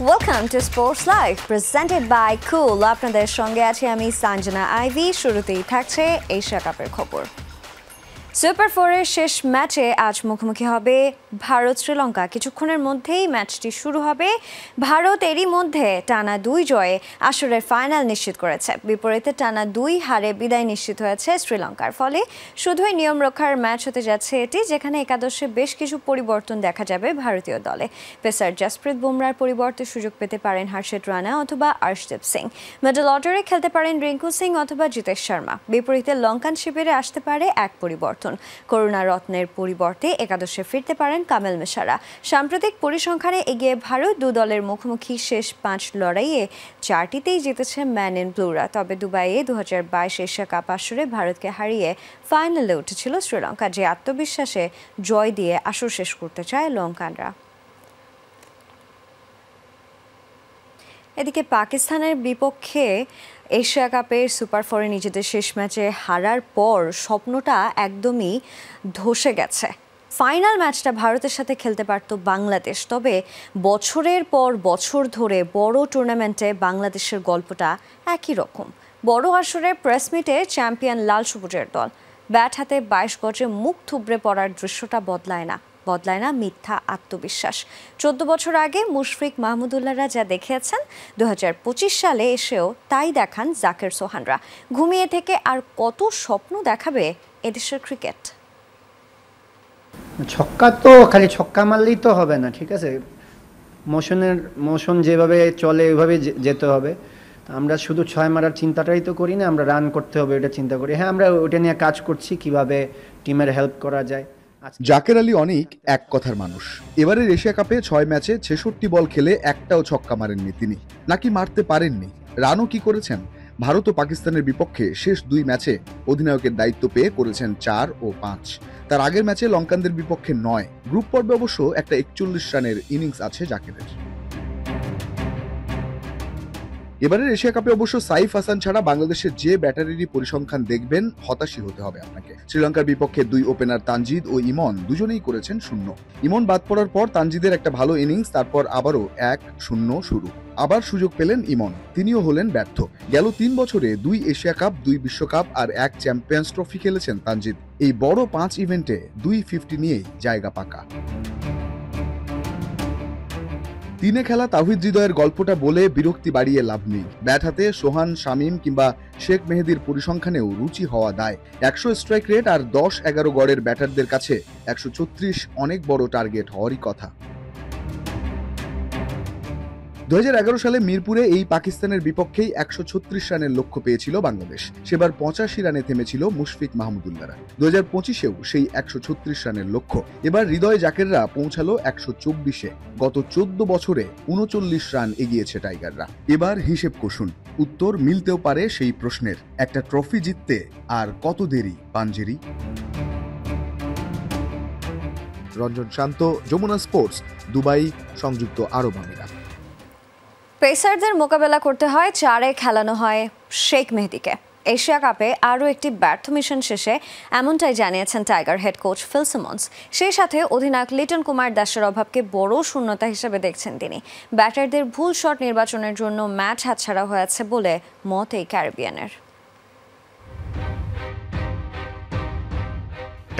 Welcome to Sports Live, presented by Cool. আপনাদের সঙ্গে আছি আমি সঞ্জনা আইভি। শুরুতেই থাকছে এশিয়া কাপের খবর। সুপার ফোরের শেষ ম্যাচে আজ মুখোমুখি হবে ভারত শ্রীলঙ্কা। কিছুক্ষণের মধ্যেই ম্যাচটি শুরু হবে। ভারত এরই মধ্যে টানা 2 জয়ে আসরের ফাইনাল নিশ্চিত করেছে। বিপরীতে টানা 2 হারে বিদায় নিশ্চিত হয়েছে শ্রীলঙ্কার। ফলে শুধুই নিয়ম রক্ষার ম্যাচ হতে যাচ্ছে এটি, যেখানে একাদশে বেশ কিছু পরিবর্তন দেখা যাবে ভারতীয় দলে। পেসার জসপ্রীত বুমরার পরিবর্তে সুযোগ পেতে পারেন হর্ষিত রানা অথবা আর্শদীপ সিং। মিডল অর্ডারে খেলতে পারেন রিঙ্কু সিং অথবা জিতেশ শর্মা। বিপরীতে লঙ্কান শিবিরে আসতে পারে এক পরিবর্তন। করুণারত্নের পরিবর্তে একাদশে ফিরতে পারেন কামেল মিশারা। সাম্প্রতিক পরিসংখ্যানে এগিয়ে ভারত দু দলের মুখোমুখি শেষ 5 লড়াইয়ে 4টিতেই জিতেছে ম্যান ইন ব্লুরা। তবে দুবাইয়ে 2022 এশিয়া কাপ আসরে ভারতকে হারিয়ে ফাইনালে উঠেছিল শ্রীলঙ্কা, যে আত্মবিশ্বাসে জয় দিয়ে আসর শেষ করতে চায় লঙ্কানরা। এদিকে পাকিস্তানের বিপক্ষে এশিয়া কাপের সুপার ফোরে নিজেদের শেষ ম্যাচে হারার পর স্বপ্নটা একদমই ধসে গেছে। ফাইনাল ম্যাচটা ভারতের সাথে খেলতে পারত বাংলাদেশ, তবে বছরের পর বছর ধরে বড় টুর্নামেন্টে বাংলাদেশের গল্পটা একই রকম। বড় আসরে প্রেস মিটে চ্যাম্পিয়ন লাল সবুজের দল। ব্যাট হাতে 22 গজে মুখ থুবড়ে পড়ার দৃশ্যটা বদলায় না মিথ্যা আত্মবিশ্বাস। 14 বছর আগে মুশফিক মাহমুদুল্লাহরা যা দেখিয়েছেন, 2025 সালে এসেও তাই দেখান জাকের সোহানরা। ঘুমিয়ে থেকে আর কত স্বপ্ন দেখাবে এদেশের ক্রিকেট? ছক্কা তো খালি ছক্কা মারলেই তো হবে না, ঠিক আছে? মোশন যেভাবে চলে ওইভাবে যেতে হবে। আমরা শুধু 6 মারার চিন্তাটাই তো করি না, আমরা রান করতে হবে এটা চিন্তা করি। হ্যাঁ, আমরা ওটা নিয়ে কাজ করছি, কিভাবে টিমের হেল্প করা যায়। জাকের আলী অনেক এক কথার মানুষ। এবারের এশিয়া কাপে 6 ম্যাচে 66 বল খেলে একটাও ছক্কা মারেননি তিনি, নাকি মারতে পারেননি। রানও কি করেছেন? ভারত ও পাকিস্তানের বিপক্ষে শেষ 2 ম্যাচে অধিনায়কের দায়িত্ব পেয়ে করেছেন 4 ও 5। তার আগের ম্যাচে লঙ্কানদের বিপক্ষে 9। গ্রুপ পর্বে অবশ্য একটা 41 রানের ইনিংস আছে জাকেরের। এবারের এশিয়া কাপে অবশ্য সাইফ হাসান ছাড়া বাংলাদেশের যে ব্যাটারেরই পরিসংখ্যান দেখবেন হতাশই হতে হবে আপনাকে। শ্রীলঙ্কার বিপক্ষে 2 ওপেনার তানজিদ ও ইমন দুজনেই করেছেন 0। ইমন বাদ পড়ার পর তানজিদের একটা ভালো ইনিংস, তারপর আবারও 1-0 শুরু। আবার সুযোগ পেলেন ইমন, তিনিও হলেন ব্যর্থ। গেল 3 বছরে 2 এশিয়া কাপ, 2 বিশ্বকাপ আর 1 চ্যাম্পিয়ন্স ট্রফি খেলেছেন তানজিদ। এই বড় 5 ইভেন্টে 250 নিয়েই জায়গা পাকা। 3 খেলা তাওহিদ হৃদয়ের গল্পটা বলে বিরক্তি বাড়িয়ে লাভ নেই। ব্যাট হাতে সোহান, শামীম কিংবা শেখ মেহেদির পরিসংখ্যানেও রুচি হওয়া দায়। 100 স্ট্রাইক রেট আর 10-11 গড়ের ব্যাটারদের কাছে 134 অনেক বড় টার্গেট হওয়ারই কথা। 2011 সালে মিরপুরে এই পাকিস্তানের বিপক্ষেই 136 রানের লক্ষ্য পেয়েছিল বাংলাদেশ। সেবার 85 রানে থেমেছিল মুশফিক মাহমুদুল্লাহরা। 2025-এও সেই 136 রানের লক্ষ্য। এবার হৃদয় জাকেররা পৌঁছালো 124-এ। গত 14 বছরে 39 রান এগিয়েছে টাইগাররা। এবার হিসেব কষুন, উত্তর মিলতেও পারে সেই প্রশ্নের। একটা ট্রফি জিততে আর কত দেরি পাঞ্জেরি? রঞ্জন শান্ত, যমুনা স্পোর্টস, দুবাই, সংযুক্ত আরব আমিরাত। পেসারদের মোকাবেলা করতে হয় 4-এ খেলানো হয় শেখ মেহেদীকে। এশিয়া কাপে আরও একটি ব্যর্থ মিশন শেষে এমনটাই জানিয়েছেন tiger head coach Phil Simmons. সেই সাথে অধিনায়ক লিটন কুমার দাসের অভাবকে বড় শূন্যতা হিসেবে দেখছেন তিনি। ব্যাটারদের ভুল শট নির্বাচনের জন্য ম্যাচ হাতছাড়া হয়েছে বলে মত এই ক্যারিবিয়ানের।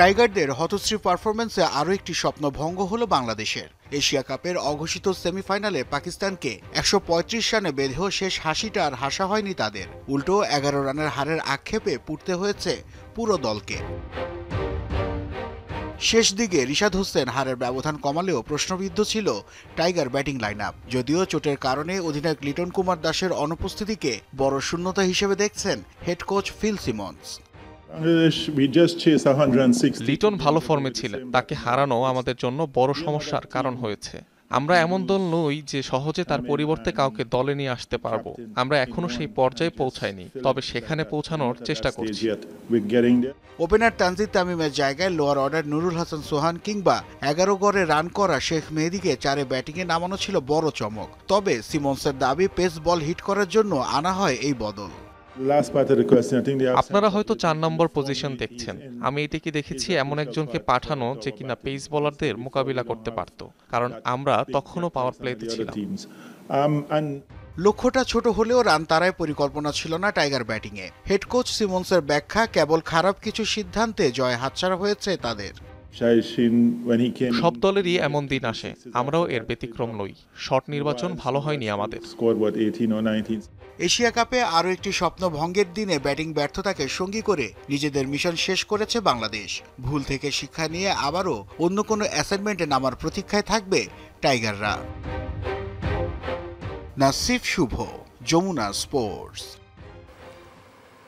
টাইগারদের হতশ্রী পারফরমেন্সে আরও একটি স্বপ্ন ভঙ্গ হলো বাংলাদেশের। এশিয়া কাপের অঘোষিত সেমিফাইনালে পাকিস্তানকে 135 রানে বেঁধেও শেষ হাসিটা আর হাসা হয়নি তাদের। উল্টো 11 রানের হারের আক্ষেপে পুড়তে হয়েছে পুরো দলকে। শেষ দিকে রিশাদ হোসেন হারের ব্যবধান কমালেও প্রশ্নবিদ্ধ ছিল টাইগার ব্যাটিং লাইন আপ। যদিও চোটের কারণে অধিনায়ক লিটন কুমার দাসের অনুপস্থিতিকে বড় শূন্যতা হিসেবে দেখছেন head coach Phil Simmons. Liton ভালো ফর্মে ছিলেন, তাকে হারানো আমাদের জন্য বড় সমস্যার কারণ হয়েছে। আমরা এমন দল নই যে সহজে তার পরিবর্তে কাউকে দলে নিয়ে আসতে পারবো। আমরা এখনো সেই পর্যায়ে পৌঁছাইনি, তবে সেখানে পৌঁছানোর চেষ্টা করছি। ওপেনার তানজিদ তামিমের জায়গায় লোয়ার অর্ডার নুরুল হাসান সোহান কিংবা 11 গড়ে রান করা শেখ মেহেদীকে 4-এ ব্যাটিংয়ে নামানো ছিল বড় চমক। তবে সিমন্সের দাবি পেস বল হিট করার জন্য আনা হয় এই বদল। আপনারা হয়তো 4 নম্বর পজিশন দেখছেন। আমি এটিকে দেখেছি এমন একজনকে পাঠানো যে কিনা পেস বোলারদের মোকাবিলা করতে পারত, কারণ আমরা তখনও পাওয়ার প্লেতে ছিলাম। And লক্ষ্যটা ছোট হলেও রান তাড়ায় পরিকল্পনা ছিল না টাইগার ব্যাটিংয়ে। হেড কোচ সিমন্সের ব্যাখ্যা, কেবল খারাপ কিছু সিদ্ধান্তে জয় হাতছাড়া হয়েছে তাদের। সব দলেরই এমন দিন আসে, আমরাও এর ব্যতিক্রম নই। শট নির্বাচন ভালো হয়নি আমাদের। এশিয়া কাপে আরও একটি স্বপ্ন ভঙ্গের দিনে ব্যাটিং ব্যর্থতাকে সঙ্গী করে নিজেদের মিশন শেষ করেছে বাংলাদেশ। ভুল থেকে শিক্ষা নিয়ে আবারও অন্য কোনো অ্যাসাইনমেন্টে নামার প্রতীক্ষায় থাকবে টাইগাররা। নাসিফ শুভ, যমুনা স্পোর্টস।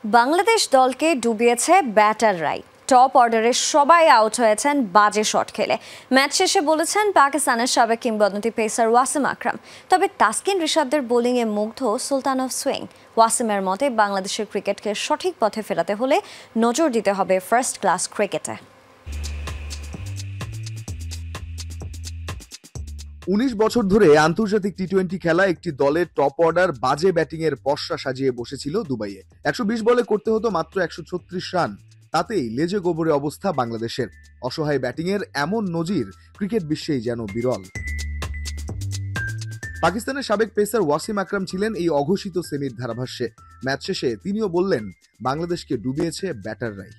বাংলাদেশ দলকে ডুবিয়েছে ব্যাটাররাই। টপ অর্ডারে সবাই আউট হয়েছেন বাজে শট খেলে। ম্যাচ শেষে বলেছেন পাকিস্তানের সাবেক কিংবদন্তি পেসার ওয়াসিম আকরাম। তবে তাসকিন রিশাদদের বোলিংয়ে মুগ্ধ সুলতান অফ সুইং। ওয়াসিমের মতে বাংলাদেশের ক্রিকেটকে সঠিক পথে ফেরাতে হলে নজর দিতে হবে ফার্স্ট ক্লাস ক্রিকেটে। 19 বছর ধরে আন্তর্জাতিক টি-20 খেলা একটি দলের টপ অর্ডার বাজে ব্যাটিং এর পসরা সাজিয়ে বসেছিল দুবাইয়ে। 120 বলে করতে হতো মাত্র 136 রান। তাতেই লেজে গোবরে অবস্থা বাংলাদেশের। অসহায় ব্যাটিং এর এমন নজির ক্রিকেট বিশ্বেই যেন বিরল। পাকিস্তানের সাবেক পেসার ওয়াসিম আকরাম ছিলেন এই অঘোষিত সেমির ধারাভাষ্যে। ম্যাচ শেষে তিনিও বললেন, বাংলাদেশকে ডুবিয়েছে ব্যাটাররাই।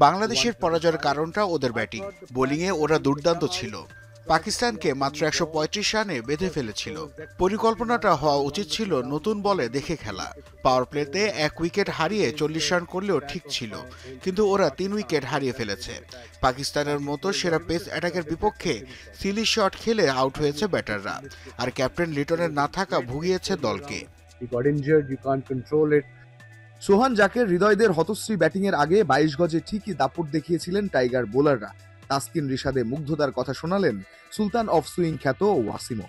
বাংলাদেশের পরাজয়ের কারণটা ওদের ব্যাটিং। বোলিংয়ে ওরা দুর্দান্ত ছিল। পাকিস্তানকে মাত্র 135 রানে বেঁধে ফেলেছিল। পরিকল্পনাটা হওয়া উচিত ছিল নতুন বলে দেখে খেলা। পাওয়ার প্লেতে 1 উইকেট হারিয়ে 40 রান করলেও ঠিক ছিল, কিন্তু ওরা 3 উইকেট হারিয়ে ফেলেছে। পাকিস্তানের মতো সেরা পেস অ্যাটাকের বিপক্ষে সিলি শট খেলে আউট হয়েছে ব্যাটাররা, আর ক্যাপ্টেন লিটনের না থাকা ভুগিয়েছে দলকে। সোহান জাকের হৃদয়দের হতশ্রী ব্যাটিং এর আগে 22 গজে ঠিকই দাপট দেখিয়েছিলেন টাইগার বোলাররা। তাসকিন রিশাদে মুগ্ধতার কথা শোনালেন সুলতান অফ সুইং খ্যাত ওয়াসিমও।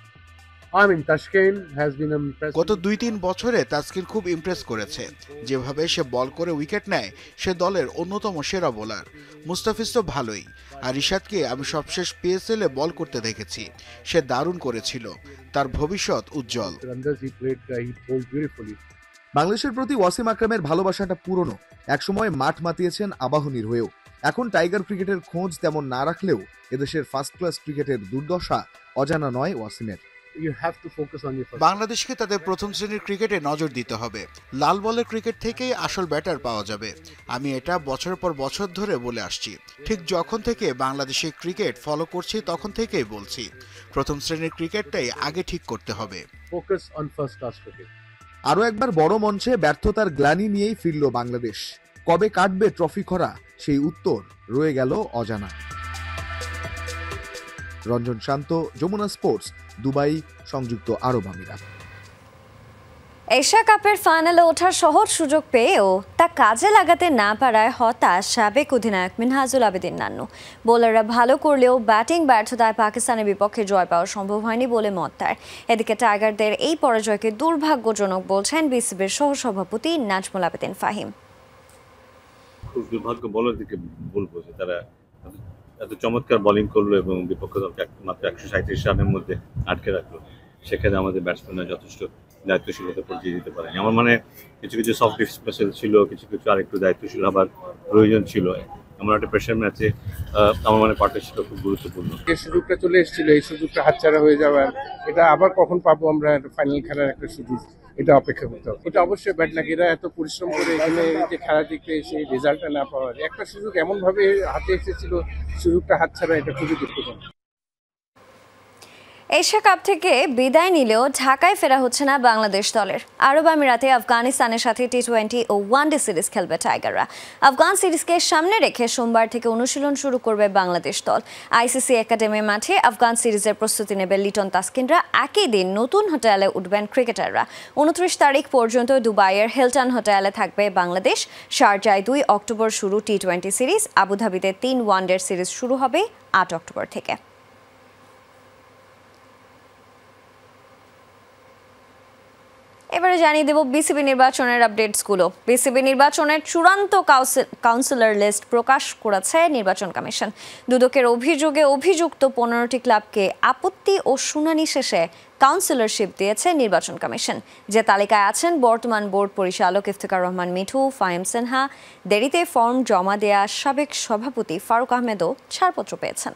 গত 2-3 বছরে তাসকিন খুব ইমপ্রেস করেছে। যেভাবে সে বল করে উইকেট নেয়, সে দলের অন্যতম সেরা বোলার। মুস্তাফিজ তো ভালোই, আর রিশাদকে আমি সবশেষ PSL এ বল করতে দেখেছি। সে দারুণ করেছিল। তার ভবিষ্যৎ উজ্জ্বল। বাংলাদেশের প্রতি ওয়াসিম আকরামের ভালোবাসাটা পুরনো। একসময় মাঠ মাতিয়েছেন আবাহনীর হয়েও। এখন টাইগার ক্রিকেটের খোঁজ তেমন না রাখলেও এদেশের ফার্স্ট ক্লাস ক্রিকেটের দুর্দশা অজানা নয় ওয়াসিমের। বাংলাদেশকে তাদের প্রথম শ্রেণীর ক্রিকেটে নজর দিতে হবে। লাল বলের ক্রিকেট থেকেই আসল ব্যাটার পাওয়া যাবে। আমি এটা বছরের পর বছর ধরে বলে আসছি। ঠিক যখন থেকে বাংলাদেশে ক্রিকেট ফলো করছি তখন থেকেই বলছি, প্রথম শ্রেণীর ক্রিকেটটাই আগে ঠিক করতে হবে। আরো একবার বড় মঞ্চে ব্যর্থতার গ্লানি নিয়েই ফিরল বাংলাদেশ। কবে কাটবে ট্রফি খরা, সেই উত্তর রয়ে গেল অজানা। রঞ্জন শান্ত, যমুনা স্পোর্টস, দুবাই, সংযুক্ত আরব আমিরাত। এশিয়া কাপের ফাইনালে ওঠার সহজ সুযোগ পেয়েও তা কাজে লাগাতে না পারায় হতাশ সাবেক অধিনায়ক মিনহাজুল আবেদিন নান্নু। বোলাররা ভালো করলেও ব্যাটিং ব্যর্থতায় পাকিস্তানের বিপক্ষে জয় পাওয়া সম্ভব হয়নি বলে মত তার। এদিকে টাইগারদের এই পরাজয়কে দুর্ভাগ্যজনক বলছেন বিসিবির সহসভাপতি নাজমুল আবেদিন ফাহিম। খুব দুর্ভাগ্য বোলারদেরকে বলবো যে তারা এত চমৎকার বোলিং করলো এবং বিপক্ষ দলকে মাত্র 137 রানের মধ্যে আটকে রাখলো। সেখানে আমাদের ব্যাটসম্যানরা যথেষ্ট দায়িত্বশীলতা পরিচয় দিতে পারেনি। আমার মানে কিছু কিছু সফট স্পেশাল ছিল, কিছু কিছু আরেকটু দায়িত্বশীল হবার প্রয়োজন ছিল। এমন একটা প্রেশার ম্যাচে আমার মানে পার্টনারশিপটা খুব গুরুত্বপূর্ণ। এই সুযোগটা চলে এসেছিল, এই সুযোগটা হাতছাড়া হয়ে যাওয়ার, এটা আবার কখন পাবো আমরা ফাইনাল খেলার একটা সুযোগ, এটা অপেক্ষা করতে হবে। এটা অবশ্যই ব্যাট লাগে, এরা এত পরিশ্রম করে এখানে যে খেলা দেখতে এসে রেজাল্টটা না পাওয়ার একটা সুযোগ এমনভাবে হাতে এসেছিল, সুযোগটা হাতছাড়া, এটা খুবই দুঃখজনক। এশিয়া কাপ থেকে বিদায় নিলেও ঢাকায় ফেরা হচ্ছে না বাংলাদেশ দলের। আরব আমিরাতে আফগানিস্তানের সাথে টি-20 ও ওয়ানডে সিরিজ খেলবে টাইগাররা। আফগান সিরিজকে সামনে রেখে সোমবার থেকে অনুশীলন শুরু করবে বাংলাদেশ দল। আইসিসি একাডেমি মাঠে আফগান সিরিজের প্রস্তুতি নেবে লিটন তাসকিনরা। একই দিন নতুন হোটেলে উঠবেন ক্রিকেটাররা। 29 তারিখ পর্যন্ত দুবাইয়ের হিলটন হোটেলে থাকবে বাংলাদেশ। শারজায় 2 অক্টোবর শুরু টি-20 সিরিজ। আবুধাবিতে 3 ওয়ানডের সিরিজ শুরু হবে 8 অক্টোবর থেকে। এবারে জানিয়ে দেব বিসিবি নির্বাচনের আপডেটসগুলো। বিসিবি নির্বাচনের চূড়ান্ত কাউন্সিলর লিস্ট প্রকাশ করেছে নির্বাচন কমিশন। দুদকের অভিযোগে অভিযুক্ত 15টি ক্লাবকে আপত্তি ও শুনানি শেষে কাউন্সিলরশিপ দিয়েছে নির্বাচন কমিশন। যে তালিকায় আছেন বর্তমান বোর্ড পরিচালক ইফতেখার রহমান মিঠু, ফাহিম সিনহা। দেরিতে ফর্ম জমা দেয়া সাবেক সভাপতি ফারুক আহমেদও ছাড়পত্র পেয়েছেন।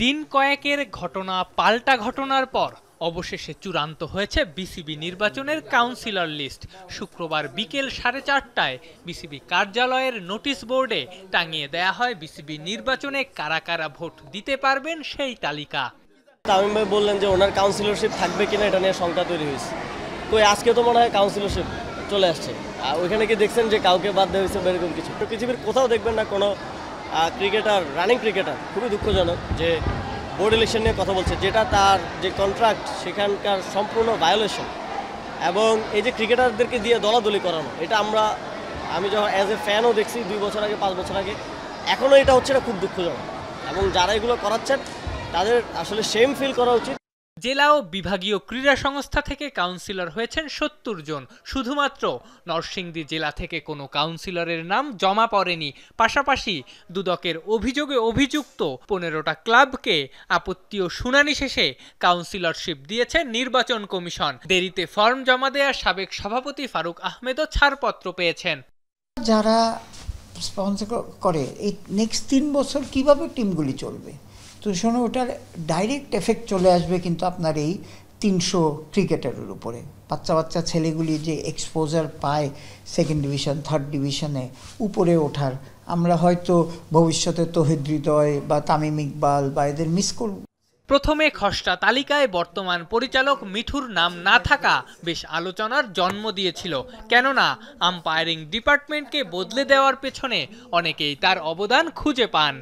দিন কয়েকের ঘটনা পাল্টা ঘটনার পর অবশেষে চূড়ান্ত হয়েছে বিসিবি নির্বাচনের কাউন্সিলর লিস্ট। শুক্রবার বিকেল 4:30টায় বিসিবি কার্যালয়ের নোটিশ বোর্ডে টাঙিয়ে দেয়া হয় বিসিবি নির্বাচনে কারা কারা ভোট দিতে পারবেন সেই তালিকা। তামিম ভাই বললেন যে ওনার কাউন্সিলরশিপ থাকবে কিনা এটা নিয়ে শঙ্কা তৈরি হয়েছে। তো আজকে তো মনে হয় কাউন্সিলরশিপ চলে আসছে। ওইখানে কি দেখছেন যে কাউকে বাদ দেওয়া হয়েছে এরকম কিছু? পৃথিবীর কোথাও দেখবেন না কোনো ক্রিকেটার, রানিং ক্রিকেটার, খুবই দুঃখজনক যে বোর্ড ইলেকশন নিয়ে কথা বলছে, যেটা তার যে কন্ট্রাক্ট সেখানকার সম্পূর্ণ ভায়োলেশন। এবং এই যে ক্রিকেটারদেরকে দিয়ে দলাদলি করানো, এটা আমি যখন অ্যাজ এ ফ্যানও দেখছি 2 বছর আগে, 5 বছর আগে, এখনও এটা হচ্ছে, এটা খুব দুঃখজনক। এবং যারা এগুলো করাচ্ছেন তাদের আসলে শেম ফিল করা উচিত। জেলা ও বিভাগীয় ক্রীড়া সংস্থা থেকে কাউন্সিলর হয়েছেন 70 জন। শুধুমাত্র নরসিংদী জেলা থেকে কোনো কাউন্সিলরের নাম জমা পড়েনি। পাশাপাশি দুদকের অভিযোগে অভিযুক্ত 15টা ক্লাবকে আপত্তি ও শুনানি শেষে কাউন্সিলরশিপ দিয়েছে নির্বাচন কমিশন। দেরিতে ফর্ম জমা দেয়া সাবেক সভাপতি ফারুক আহমেদও ছাড়পত্র পেয়েছেন। যারা স্পন্সর করে এই নেক্সট 3 বছর কিভাবে টিমগুলি চলবে, তো শোনো, ওটার ডাইরেক্ট এফেক্ট চলে আসবে কিন্তু আপনার এই 300 ক্রিকেটারের উপরে। বাচ্চা ছেলেগুলি যে এক্সপোজার পায় সেকেন্ড ডিভিশন, থার্ড ডিভিশনে উপরে ওঠার, আমরা হয়তো ভবিষ্যতে তৌহিদ হৃদয় বা তামিম ইকবাল বা এদের মিস করব। প্রথমে খসড়া তালিকায় বর্তমান পরিচালক মিঠুর নাম না থাকা বেশ আলোচনার জন্ম দিয়েছিল। কেননা আম্পায়ারিং ডিপার্টমেন্টকে বদলে দেওয়ার পেছনে অনেকেই তার অবদান খুঁজে পান।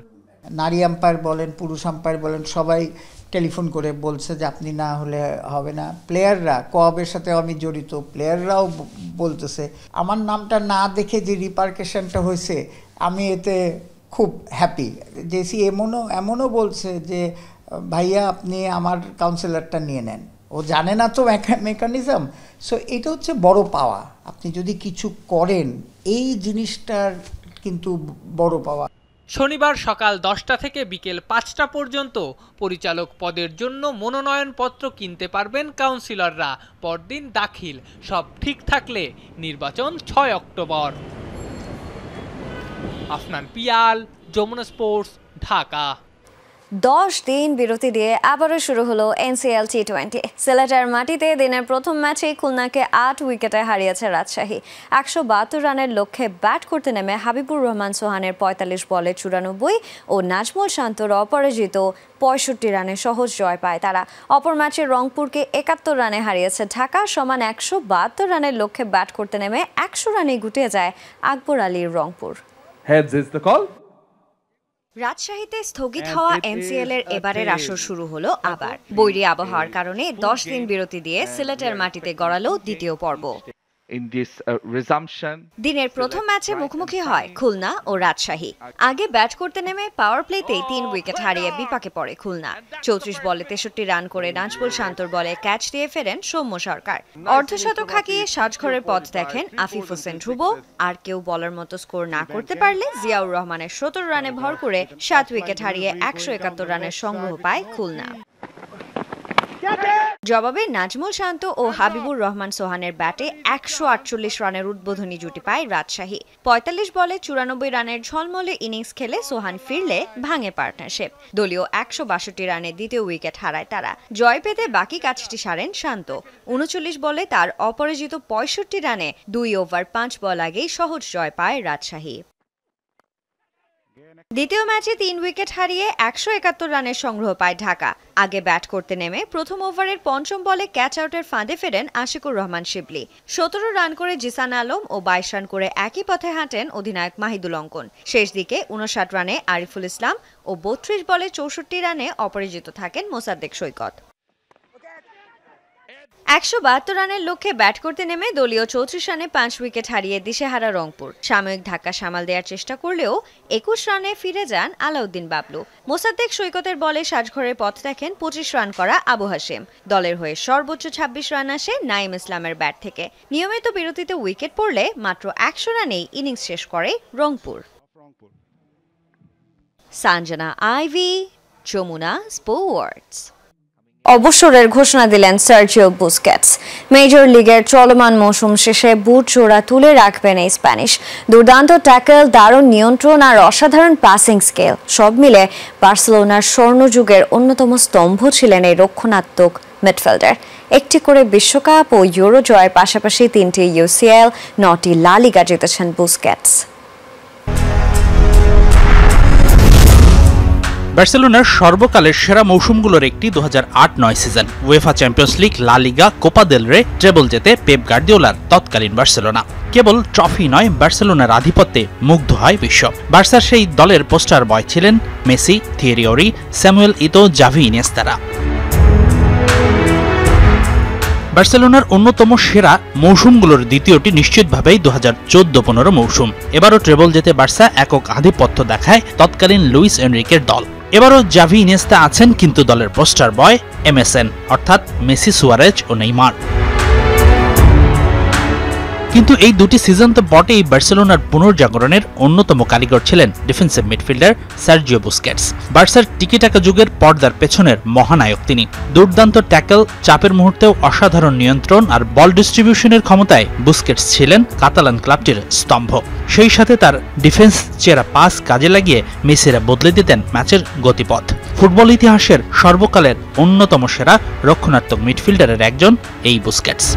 নারী আম্পায়ার বলেন, পুরুষ আম্পায়ার বলেন, সবাই টেলিফোন করে বলছে যে আপনি না হলে হবে না। প্লেয়াররা, কোঅবের সাথে আমি জড়িত, প্লেয়াররাও বলতেছে। আমার নামটা না দেখে যে রিপারকেশনটা হয়েছে, আমি এতে খুব হ্যাপি। জেসি এমনও বলছে যে ভাইয়া আপনি আমার কাউন্সিলরটা নিয়ে নেন, ও জানে না তো মেকানিজম। সো এটা হচ্ছে বড় পাওয়া। আপনি যদি কিছু করেন, এই জিনিসটার কিন্তু বড় পাওয়া। শনিবার সকাল 10টা থেকে বিকেল 5টা পর্যন্ত পরিচালক পদের জন্য মনোনয়নপত্র কিনতে পারবেন কাউন্সিলররা। পরদিন দাখিল। সব ঠিক থাকলে নির্বাচন 6 অক্টোবর। আফনান পিয়াল, যমুনা স্পোর্টস, ঢাকা। 10 দিন বিরতি দিয়ে আবারও শুরু হলো এনসিএল টি20। সিলেটের মাটিতে দিনের প্রথম ম্যাচে খুলনাকে 8 উইকেটে হারিয়েছে রাজশাহী। 172 রানের লক্ষ্যে ব্যাট করতে নেমে হাবিবুর রহমান সোহানের 45 বলে 94 ও নাজমুল শান্তর অপরাজিত 65 রানে সহজ জয় পায় তারা। অপর ম্যাচে রংপুরকে 71 রানে হারিয়েছে ঢাকা। সমান 172 রানের লক্ষ্যে ব্যাট করতে নেমে 100 রানে গুটিয়ে যায় আকবর আলীর Rangpur. Heads is the call. রাজশাহীতে স্থগিত হওয়া এনসিএল এর এবারের আসর শুরু হলো আবার। বৈরী আবহাওয়ার কারণে 10 দিন বিরতি দিয়ে সিলেটের মাটিতে গড়ালো দ্বিতীয় পর্ব। দিনের প্রথম ম্যাচে মুখোমুখি হয় খুলনা ও রাজশাহী। আগে ব্যাট করতে নেমে পাওয়ার প্লেতেই 3 উইকেট হারিয়ে বিপাকে পড়ে খুলনা। 34 বলে 63 রান করে নাজমুল শান্তর বলে ক্যাচ দিয়ে ফেরেন সৌম্য সরকার। অর্ধশতক হাঁকিয়ে সাজঘরের পথ দেখেন আফিফ হোসেন ধ্রুব। আর কেউ বলার মতো স্কোর না করতে পারলে জিয়াউর রহমানের 17 রানে ভর করে 7 উইকেট হারিয়ে 171 রানের সংগ্রহ পায় খুলনা। জবাবে নাজমুল শান্ত ও হাবিবুর রহমান সোহানের ব্যাটে 148 রানের উদ্বোধনী জুটি পায় রাজশাহী। 45 বলে 94 রানের ঝলমলে ইনিংস খেলে সোহান ফিরলে ভাঙে পার্টনারশিপ। দলীয় 162 রানে দ্বিতীয় উইকেট হারায় তারা। জয় পেতে বাকি কাজটি সারেন শান্ত। 39 বলে তার অপরাজিত 65 রানে 2 ওভার 5 বল আগেই সহজ জয় পায় রাজশাহী। দ্বিতীয় ম্যাচে 3 উইকেট হারিয়ে 171 রানের সংগ্রহ পায় ঢাকা। আগে ব্যাট করতে নেমে প্রথম ওভারের 5ম বলে ক্যাচ আউটের ফাঁদে ফেরেন আশিকুর রহমান শিবলি। 17 রান করে জিসান আলম ও 22 রান করে একই পথে হাঁটেন অধিনায়ক মাহিদুল অঙ্কন। শেষ দিকে 59 রানে আরিফুল ইসলাম ও 32 বলে 64 রানে অপরাজিত থাকেন মোসাদ্দেক সৈকত। 172 রানের লক্ষ্যে ব্যাট করতে নেমে দলীয় 34 রানে 5 উইকেট হারিয়ে দিশেহারা রংপুর। সাময়িক ধাক্কা সামাল দেওয়ার চেষ্টা করলেও 21 রানে ফিরে যান আলাউদ্দিন বাবলু। মোসাদ্দেক সৈকতের বলে সাজঘরের পথ দেখেন 25 রান করা আবু হাশেম। দলের হয়ে সর্বোচ্চ 26 রান আসে নাইম ইসলামের ব্যাট থেকে। নিয়মিত বিরতিতে উইকেট পড়লে মাত্র 100 রানেই ইনিংস শেষ করে রংপুর। সাঞ্জনা ivy, Jamuna sports. অবসরের ঘোষণা দিলেন সার্জিও বুস্কেটস। মেজর লিগের চলমান মৌসুম শেষে বুট জোড়া তুলে রাখবেন এই স্প্যানিশ। দুর্দান্ত ট্যাকল, দারুণ নিয়ন্ত্রণ আর অসাধারণ পাসিং স্কেল সব মিলে বার্সেলোনার স্বর্ণযুগের অন্যতম স্তম্ভ ছিলেন এই রক্ষণাত্মক মিডফিল্ডার। একটি করে বিশ্বকাপ ও ইউরো জয়ের পাশাপাশি 3টি ইউসিএল, 9টি লা লিগা জিতেছেন বুস্কেটস। বার্সেলোনার সর্বকালের সেরা মৌসুমগুলোর একটি 2008-9 সিজন। উয়েফা চ্যাম্পিয়ন্স লিগ, লা লিগা, কোপা দেল রে ট্রেবল জেতে পেপ গার্দিওলার তৎকালীন বার্সেলোনা। কেবল ট্রফি নয়, বার্সেলোনার আধিপত্যে মুগ্ধ হয় বিশ্ব। বার্সার সেই দলের পোস্টার বয় ছিলেন মেসি, থিয়েরি অরি, স্যামুয়েল ইতো, জাভি, ইনিয়েস্তারা। বার্সেলোনার অন্যতম সেরা মৌসুমগুলোর দ্বিতীয়টি নিশ্চিতভাবেই 2014-15 মৌসুম। এবারও ট্রেবল জেতে বার্সা একক আধিপত্য দেখায় তৎকালীন লুইস এনরিকের দল। এবারও জাভি, ইনিয়েস্তা আছেন, কিন্তু দলের পোস্টার বয় এমএসএন, অর্থাৎ মেসি, সুয়ারেজ ও নেইমার। কিন্তু এই দুটি সিজন তো বটেই, বার্সেলোনার পুনর্জাগরণের অন্যতম কারিগর ছিলেন ডিফেন্সিভ মিডফিল্ডার সার্জিও বুস্কেটস। বার্সার টিকিটাকা যুগের পর্দার পেছনের মহানায়ক তিনি। দুর্দান্ত ট্যাকল, চাপের মুহূর্তেও অসাধারণ নিয়ন্ত্রণ আর বল ডিস্ট্রিবিউশনের ক্ষমতায় বুস্কেটস ছিলেন কাতালান ক্লাবটির স্তম্ভ। সেই সাথে তার ডিফেন্স চেরা পাস কাজে লাগিয়ে মেসিরা বদলে দিতেন ম্যাচের গতিপথ। ফুটবল ইতিহাসের সর্বকালের অন্যতম সেরা রক্ষণাত্মক মিডফিল্ডারের একজন এই বুস্কেটস।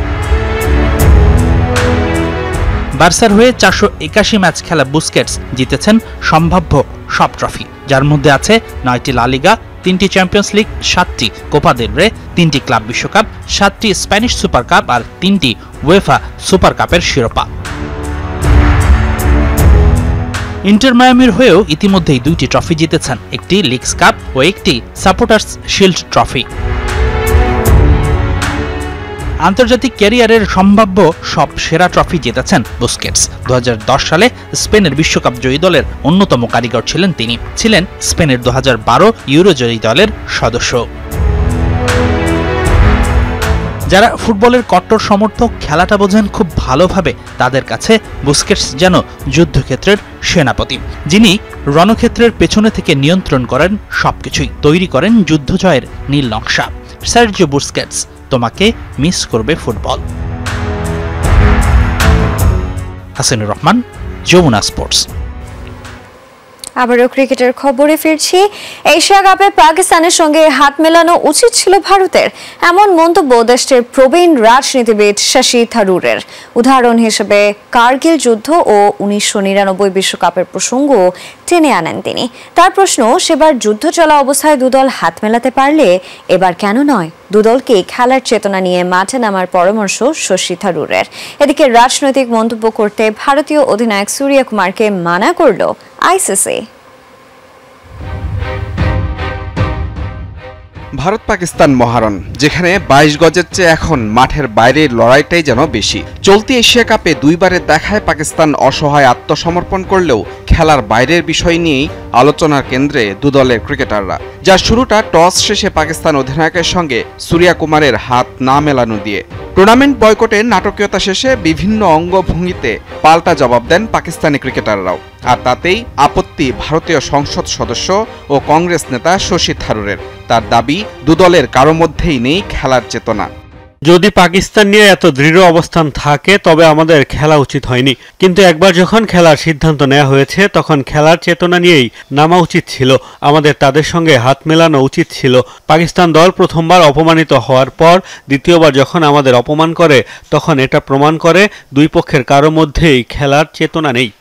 বার্সার হয়ে 481 ম্যাচ খেলা বুস্কেটস জিতেছেন সম্ভাব্য সব ট্রফি, যার মধ্যে আছে 9টি লা লিগা, 3টি চ্যাম্পিয়ন্স লিগ, 7টি কোপা দেল রে, 3টি ক্লাব বিশ্বকাপ, 7টি স্প্যানিশ সুপার কাপ আর 3টি উয়েফা সুপার কাপের শিরোপা। ইন্টার মায়ামির হয়েও ইতিমধ্যেই 2টি ট্রফি জিতেছেন, একটি লিগস কাপ ও একটি সাপোর্টার্স শিল্ড ট্রফি। আন্তর্জাতিক ক্যারিয়ারের সম্ভাব্য সব সেরা ট্রফি জিতেছেন বুস্কেটস। 2010 সালে স্পেনের বিশ্বকাপ জয়ী দলের অন্যতম কারিগর ছিলেন তিনি। ছিলেন স্পেনের 2012 ইউরো জয়ী দলের সদস্য। যারা ফুটবলের কট্টর সমর্থক, খেলাটা বোঝেন খুব ভালোভাবে, তাদের কাছে বুস্কেটস যেন যুদ্ধক্ষেত্রের সেনাপতি, যিনি রণক্ষেত্রের পেছনে থেকে নিয়ন্ত্রণ করেন সবকিছুই, তৈরি করেন যুদ্ধ জয়ের নীল নকশা। সার্জিও বুস্কেটস, তোমাকে মিস করবে ফুটবল। হাসানুর রহমান, যমুনা স্পোর্টস। আবারও ক্রিকেটের খবরে ফিরছি। এশিয়া কাপে পাকিস্তানের সঙ্গে হাত মেলানো উচিত ছিল ভারতের, এমন মন্তব্য দেশটির প্রবীণ রাজনীতিবিদ শশী থারুরের। উদাহরণ হিসেবে কার্গিল যুদ্ধ ও 1999 বিশ্বকাপের প্রসঙ্গ টেনে আনেন তিনি। তার প্রশ্ন, সেবার যুদ্ধ চলা অবস্থায় দুদল হাত মেলাতে পারলে এবার কেন নয়? দুদলকে খেলার চেতনা নিয়ে মাঠে নামার পরামর্শ শশী থারুরের। এদিকে রাজনৈতিক মন্তব্য করতে ভারতীয় অধিনায়ক সূর্য কুমারকে মানা করল আইসিসি। ভারত পাকিস্তান মহারণ, যেখানে 22 গজের চেয়ে এখন মাঠের বাইরের লড়াইটাই যেন বেশি। চলতি এশিয়া কাপে দুইবারের দেখায় পাকিস্তান অসহায় আত্মসমর্পণ করলেও খেলার বাইরের বিষয় নিয়েই আলোচনার কেন্দ্রে দুদলের ক্রিকেটাররা। যার শুরুটা টস শেষে পাকিস্তান অধিনায়কের সঙ্গে সূর্য কুমারের হাত না মেলানো দিয়ে। টুর্নামেন্ট বয়কটের নাটকীয়তা শেষে বিভিন্ন অঙ্গভঙ্গিতে পাল্টা জবাব দেন পাকিস্তানি ক্রিকেটাররাও। আর তাতেই আপত্তি ভারতীয় সংসদ সদস্য ও কংগ্রেস নেতা শশী থারুরের। তার দাবি, দুদলের কারো মধ্যেই নেই খেলার চেতনা। যদি পাকিস্তান নিয়ে এত দৃঢ় অবস্থান থাকে তবে আমাদের খেলা উচিত হয়নি, কিন্তু একবার যখন খেলার সিদ্ধান্ত নেওয়া হয়েছে তখন খেলার চেতনা নিয়েই নামা উচিত ছিল। আমাদের তাদের সঙ্গে হাত মেলানো উচিত ছিল। পাকিস্তান দল প্রথমবার অপমানিত হওয়ার পর দ্বিতীয়বার যখন আমাদের অপমান করে, তখন এটা প্রমাণ করে দুই পক্ষের কারো মধ্যেই খেলার চেতনা নেই।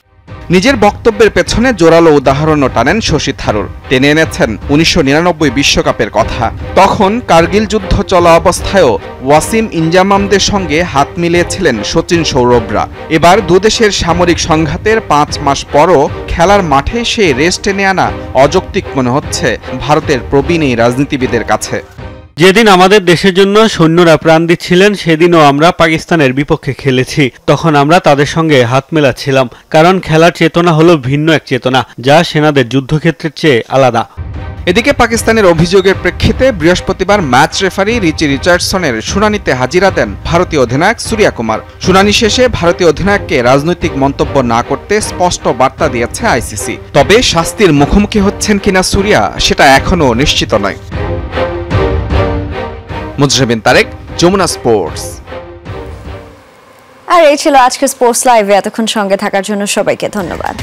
নিজের বক্তব্যের পেছনে জোরালো উদাহরণও টানেন শশী থারুর। টেনে এনেছেন 1999 বিশ্বকাপের কথা। তখন কার্গিল যুদ্ধ চলা অবস্থায়ও ওয়াসিম ইনজামামদের সঙ্গে হাত মিলিয়েছিলেন শচীন সৌরভরা। এবার দুদেশের সামরিক সংঘাতের 5 মাস পরও খেলার মাঠে সে রেস্ট টেনে আনা অযৌক্তিক মনে হচ্ছে ভারতের প্রবীণ এই রাজনীতিবিদের কাছে। যেদিন আমাদের দেশের জন্য সৈন্যরা প্রাণ দিচ্ছিলেন সেদিনও আমরা পাকিস্তানের বিপক্ষে খেলেছি। তখন আমরা তাদের সঙ্গে হাত মেলাচ্ছিলাম, কারণ খেলার চেতনা হলো ভিন্ন এক চেতনা, যা সেনাদের যুদ্ধক্ষেত্রের চেয়ে আলাদা। এদিকে পাকিস্তানের অভিযোগের প্রেক্ষিতে বৃহস্পতিবার ম্যাচ রেফারি রিচি রিচার্ডসনের শুনানিতে হাজিরা দেন ভারতীয় অধিনায়ক সূর্য কুমার। শুনানি শেষে ভারতীয় অধিনায়ককে রাজনৈতিক মন্তব্য না করতে স্পষ্ট বার্তা দিয়েছে আইসিসি। তবে শাস্তির মুখোমুখি হচ্ছেন কিনা সূর্য, সেটা এখনও নিশ্চিত নয়। মুজরিবিন তারেক, যমুনা স্পোর্টস। আর এই ছিল আজকের স্পোর্টস লাইভে। এতক্ষণ সঙ্গে থাকার জন্য সবাইকে ধন্যবাদ।